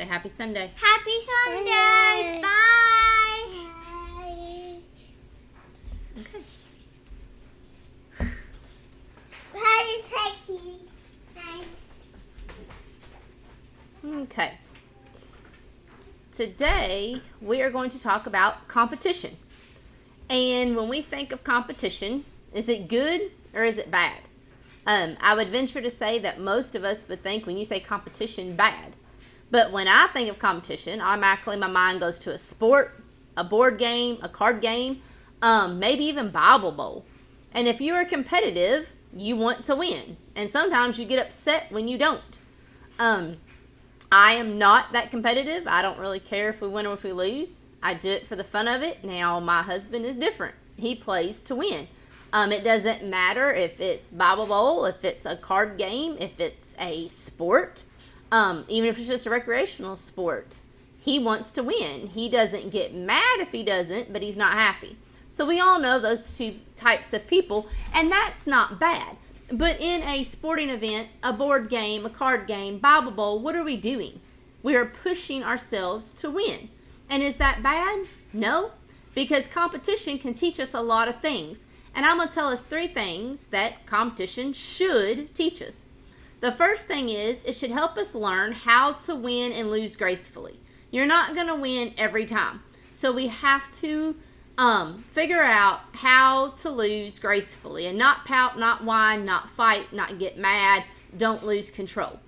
Happy Sunday. Happy Sunday. Bye. Okay. Bye, Peggy. Okay. Today, we are going to talk about competition. And when we think of competition, is it good or is it bad? I would venture to say that most of us would think when you say competition, bad. But when I think of competition, automatically my mind goes to a sport, a board game, a card game, maybe even Bible Bowl. And if you are competitive, you want to win. And sometimes you get upset when you don't. I am not that competitive. I don't really care if we win or if we lose. I do it for the fun of it. Now, my husband is different. He plays to win. It doesn't matter if it's Bible Bowl, if it's a card game, if it's a sport, even if it's just a recreational sport. He wants to win. He doesn't get mad if he doesn't, but he's not happy. So we all know those two types of people, and that's not bad. But in a sporting event, a board game, a card game, Bible Bowl, what are we doing? We are pushing ourselves to win. And is that bad? No, because competition can teach us a lot of things. And I'm going to tell us 3 things that competition should teach us. The first thing is it should help us learn how to win and lose gracefully. You're not going to win every time. So we have to figure out how to lose gracefully and not pout, not whine, not fight, not get mad, don't lose control.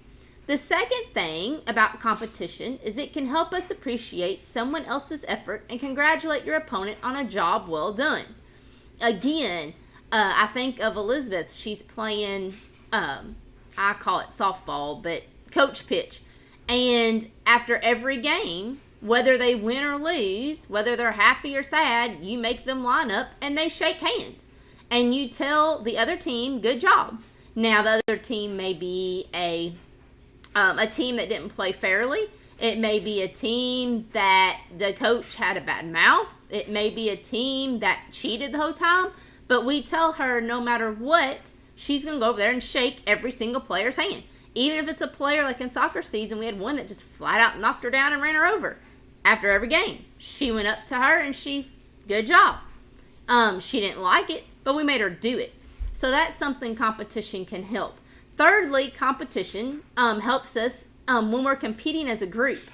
The second thing about competition is it can help us appreciate someone else's effort and congratulate your opponent on a job well done. Again, I think of Elizabeth. She's playing, I call it softball, but coach pitch. And after every game, whether they win or lose, whether they're happy or sad, you make them line up and they shake hands. And you tell the other team, good job. Now, the other team may be a team that didn't play fairly. It may be a team that the coach had a bad mouth. It may be a team that cheated the whole time. But we tell her no matter what, she's going to go over there and shake every single player's hand. Even if it's a player like in soccer season, we had one that just flat out knocked her down and ran her over. After every game, she went up to her and good job. She didn't like it, but we made her do it. So that's something competition can help. Thirdly, competition helps us when we're competing as a group.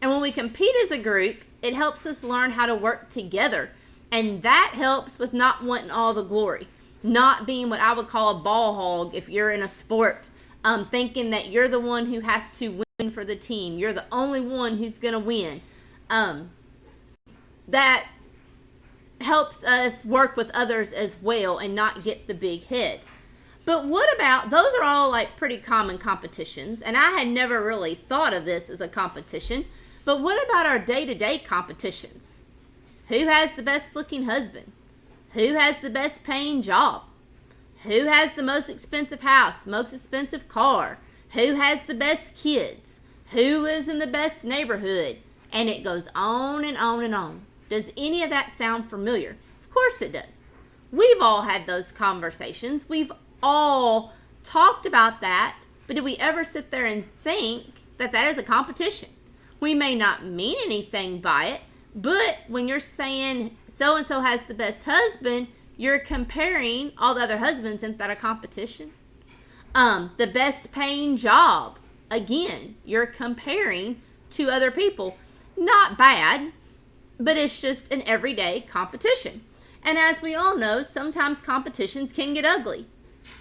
And when we compete as a group, it helps us learn how to work together. And that helps with not wanting all the glory. Not being what I would call a ball hog if you're in a sport. Thinking that you're the one who has to win for the team. You're the only one who's going to win. That helps us work with others as well and not get the big head. But what about, those are all like pretty common competitions, and I had never really thought of this as a competition, but what about our day-to-day competitions? Who has the best looking husband? Who has the best paying job? Who has the most expensive house, most expensive car? Who has the best kids? Who lives in the best neighborhood? And it goes on and on and on. Does any of that sound familiar? Of course it does. We've all had those conversations. We've all talked about that, but did we ever sit there and think that that is a competition? We may not mean anything by it, but when you're saying so-and-so has the best husband, you're comparing all the other husbands. Isn't that a competition? The best paying job, again, you're comparing to other people. Not bad, but it's just an everyday competition. And as we all know, sometimes competitions can get ugly.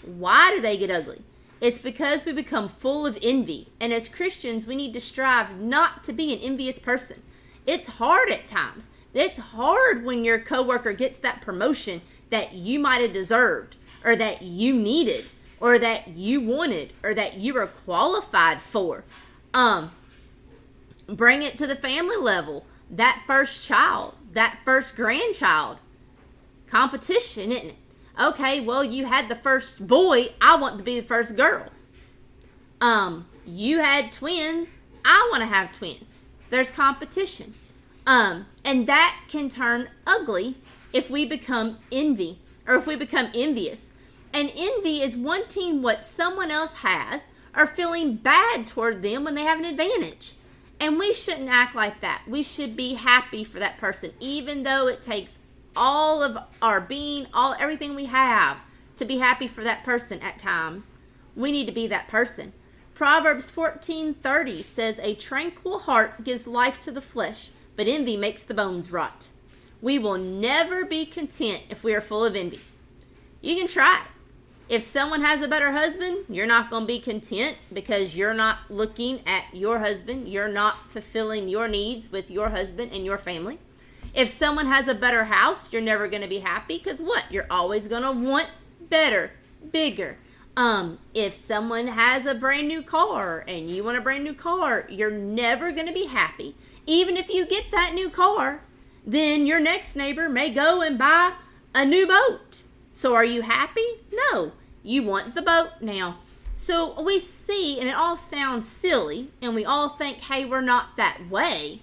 Why do they get ugly? It's because we become full of envy. And as Christians, we need to strive not to be an envious person. It's hard at times. It's hard when your coworker gets that promotion that you might have deserved, or that you needed, or that you wanted, or that you were qualified for. Bring it to the family level. That first child, that first grandchild. Competition, isn't it? Okay, well, you had the first boy. I want to be the first girl. You had twins. I want to have twins. There's competition. And that can turn ugly if we become envy, or if we become envious. And envy is wanting what someone else has, or feeling bad toward them when they have an advantage. And we shouldn't act like that. We should be happy for that person, even though it takes all of our being, everything we have to be happy for that person at times. We need to be that person. Proverbs 14:30 says, a tranquil heart gives life to the flesh, but envy makes the bones rot. We will never be content if we are full of envy. You can try it. If someone has a better husband, you're not going to be content because you're not looking at your husband. You're not fulfilling your needs with your husband and your family. If someone has a better house, you're never going to be happy because what? You're always going to want better, bigger. If someone has a brand new car and you want a brand new car, you're never going to be happy. Even if you get that new car, then your next neighbor may go and buy a new boat. So are you happy? No. You want the boat now. So we see, and it all sounds silly, and we all think, hey, we're not that way.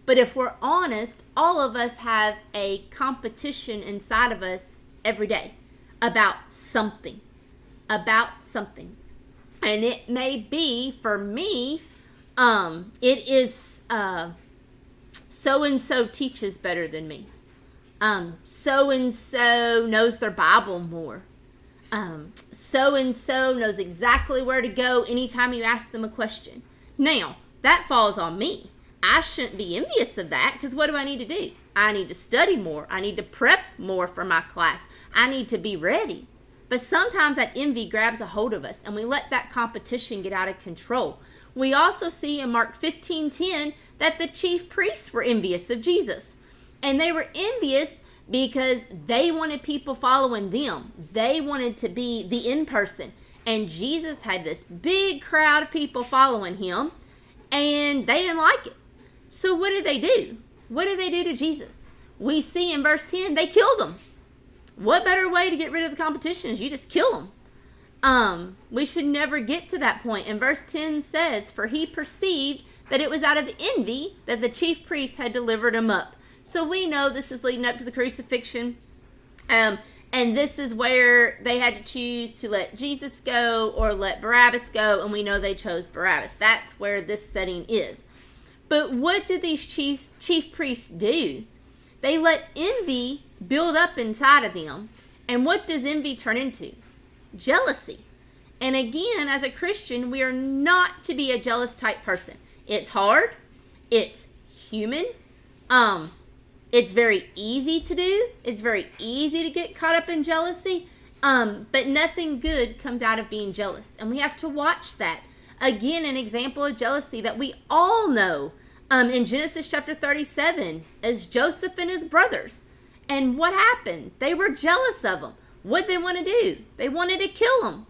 But if we're honest, all of us have a competition inside of us every day about something. And it may be, for me, it is so-and-so teaches better than me. So-and-so knows their Bible more. So-and-so knows exactly where to go anytime you ask them a question. Now, that falls on me. I shouldn't be envious of that because what do I need to do? I need to study more. I need to prep more for my class. I need to be ready. But sometimes that envy grabs a hold of us and we let that competition get out of control. We also see in Mark 15:10 that the chief priests were envious of Jesus. And they were envious because they wanted people following them. They wanted to be the in person. And Jesus had this big crowd of people following him, and they didn't like it. So what did they do? What did they do to Jesus? We see in verse 10, they killed him. What better way to get rid of the competition is you just kill them. We should never get to that point. And verse 10 says, for he perceived that it was out of envy that the chief priests had delivered him up. So we know this is leading up to the crucifixion. And this is where they had to choose to let Jesus go or let Barabbas go. And we know they chose Barabbas. That's where this setting is. But what did these chief priests do? They let envy build up inside of them. And what does envy turn into? Jealousy. And again, as a Christian, we are not to be a jealous type person. It's hard. It's human. It's very easy to do. It's very easy to get caught up in jealousy. But nothing good comes out of being jealous. And we have to watch that. Again, an example of jealousy that we all know in Genesis chapter 37 is Joseph and his brothers. And what happened? They were jealous of him. What did they want to do? They wanted to kill him.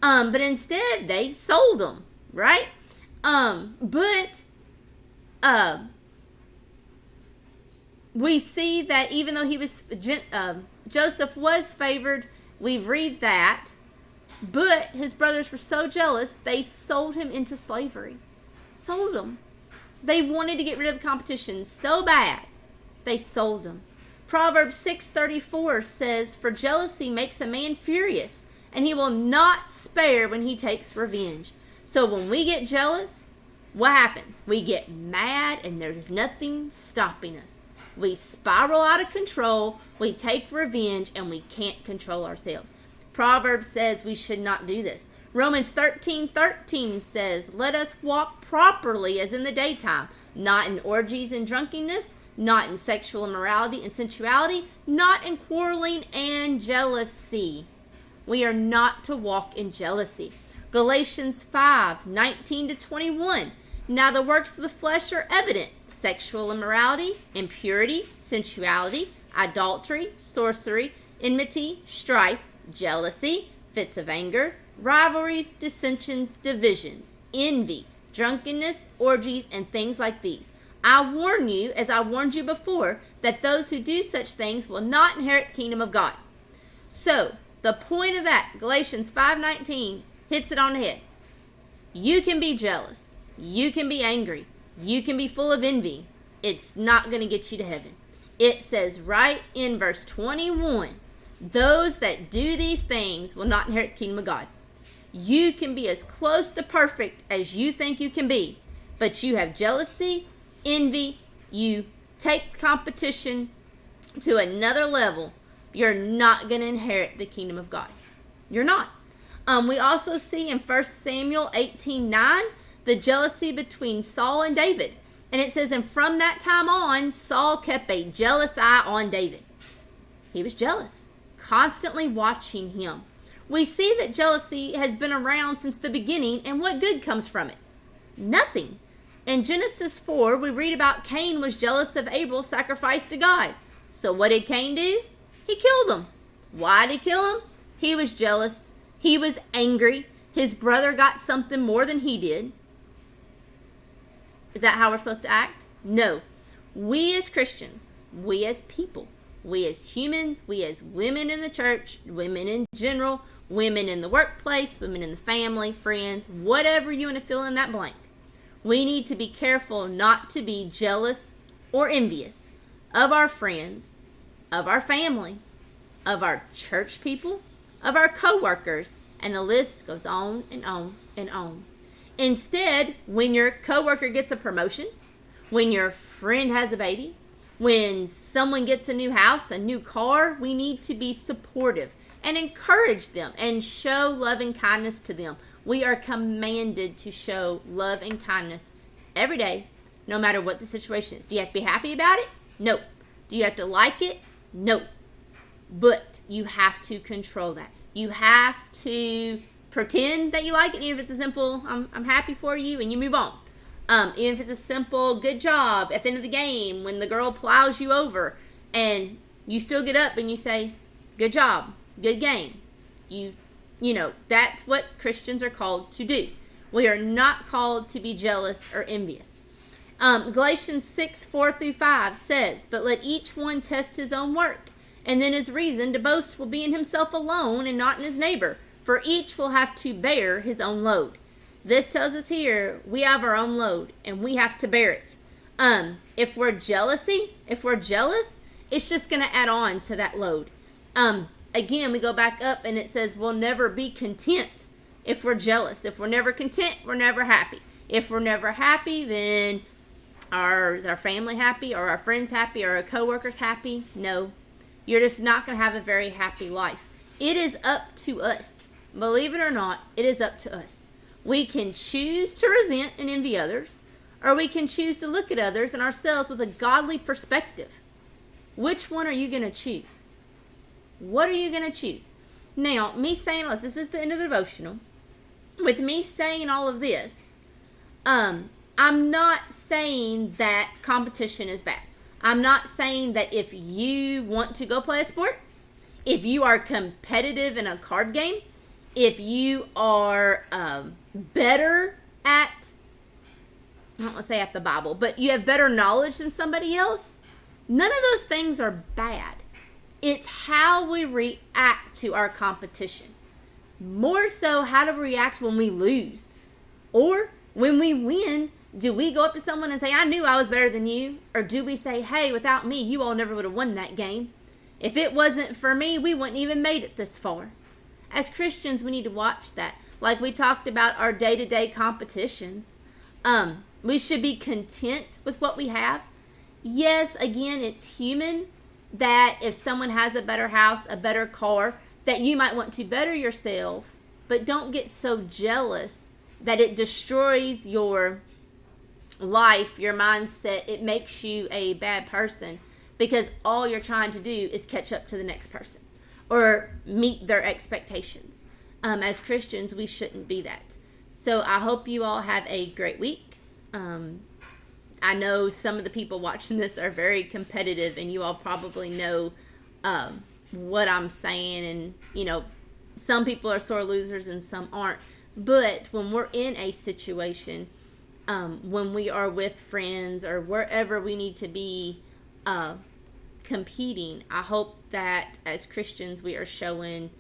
But instead, they sold him, right? We see that even though Joseph was favored, we read that, but his brothers were so jealous, they sold him into slavery. Sold him. They wanted to get rid of the competition so bad, they sold him. Proverbs 6:34 says, for jealousy makes a man furious, and he will not spare when he takes revenge. So when we get jealous, what happens? We get mad and there's nothing stopping us. We spiral out of control, we take revenge, and we can't control ourselves. Proverbs says we should not do this. Romans 13:13 says, let us walk properly as in the daytime, not in orgies and drunkenness, not in sexual immorality and sensuality, not in quarreling and jealousy. We are not to walk in jealousy. Galatians 5:19-21. Now the works of the flesh are evident: sexual immorality, impurity, sensuality, adultery, sorcery, enmity, strife, jealousy, fits of anger, rivalries, dissensions, divisions, envy, drunkenness, orgies, and things like these. I warn you, as I warned you before, that those who do such things will not inherit the kingdom of God. So, the point of that, Galatians 5:19, hits it on the head. You can be jealous. You can be angry. You can be full of envy. It's not going to get you to heaven. It says right in verse 21, those that do these things will not inherit the kingdom of God. You can be as close to perfect as you think you can be. But you have jealousy, envy, you take competition to another level, you're not going to inherit the kingdom of God. You're not. We also see in 1 Samuel 18:9 the jealousy between Saul and David. And it says, and from that time on, Saul kept a jealous eye on David. He was jealous, constantly watching him. We see that jealousy has been around since the beginning, and what good comes from it? Nothing. In Genesis 4, we read about Cain was jealous of Abel's sacrifice to God. So what did Cain do? He killed him. Why did he kill him? He was jealous. He was angry. His brother got something more than he did. Is that how we're supposed to act? No. We as Christians, we as people, we as humans, we as women in the church, women in general, women in the workplace, women in the family, friends, whatever you want to fill in that blank. We need to be careful not to be jealous or envious of our friends, of our family, of our church people, of our co-workers, and the list goes on and on and on. Instead, when your coworker gets a promotion, when your friend has a baby, when someone gets a new house, a new car, we need to be supportive and encourage them and show love and kindness to them. We are commanded to show love and kindness every day, no matter what the situation is. Do you have to be happy about it? No. Do you have to like it? No. But you have to control that. You have to pretend that you like it, even if it's a simple, I'm happy for you, and you move on. Even if it's a simple, good job at the end of the game when the girl plows you over, and you still get up and you say, good job, good game. You know, that's what Christians are called to do. We are not called to be jealous or envious. Galatians 6:4-5 says, but let each one test his own work, and then his reason to boast will be in himself alone and not in his neighbor. For each will have to bear his own load. This tells us here we have our own load and we have to bear it. If we're jealous, it's just going to add on to that load. Again, we go back up and it says we'll never be content if we're jealous. If we're never content, we're never happy. If we're never happy, then is our family happy? Are our friends happy? Are our coworkers happy? No. You're just not going to have a very happy life. It is up to us. Believe it or not, it is up to us. We can choose to resent and envy others, or we can choose to look at others and ourselves with a godly perspective. Which one are you going to choose? What are you going to choose? Now, me saying all this, this is the end of the devotional. With me saying all of this, I'm not saying that competition is bad. I'm not saying that if you want to go play a sport, if you are competitive in a card game, if you are better at, I don't want to say at the Bible, but you have better knowledge than somebody else, none of those things are bad. It's how we react to our competition. More so, how to react when we lose. Or when we win, do we go up to someone and say, I knew I was better than you? Or do we say, hey, without me, you all never would have won that game. If it wasn't for me, we wouldn't even made it this far. As Christians, we need to watch that. Like we talked about our day-to-day competitions. We should be content with what we have. Yes, again, it's human that if someone has a better house, a better car, that you might want to better yourself, but don't get so jealous that it destroys your life, your mindset. It makes you a bad person because all you're trying to do is catch up to the next person or meet their expectations. As Christians, we shouldn't be that. So I hope you all have a great week. I know some of the people watching this are very competitive, and you all probably know what I'm saying. And, you know, some people are sore losers and some aren't. But when we're in a situation, when we are with friends or wherever we need to be competing, I hope that as Christians we are showing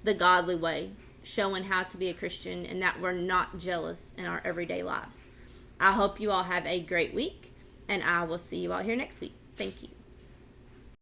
the godly way, showing how to be a Christian, and that we're not jealous in our everyday lives. I hope you all have a great week, and I will see you all here next week. Thank you.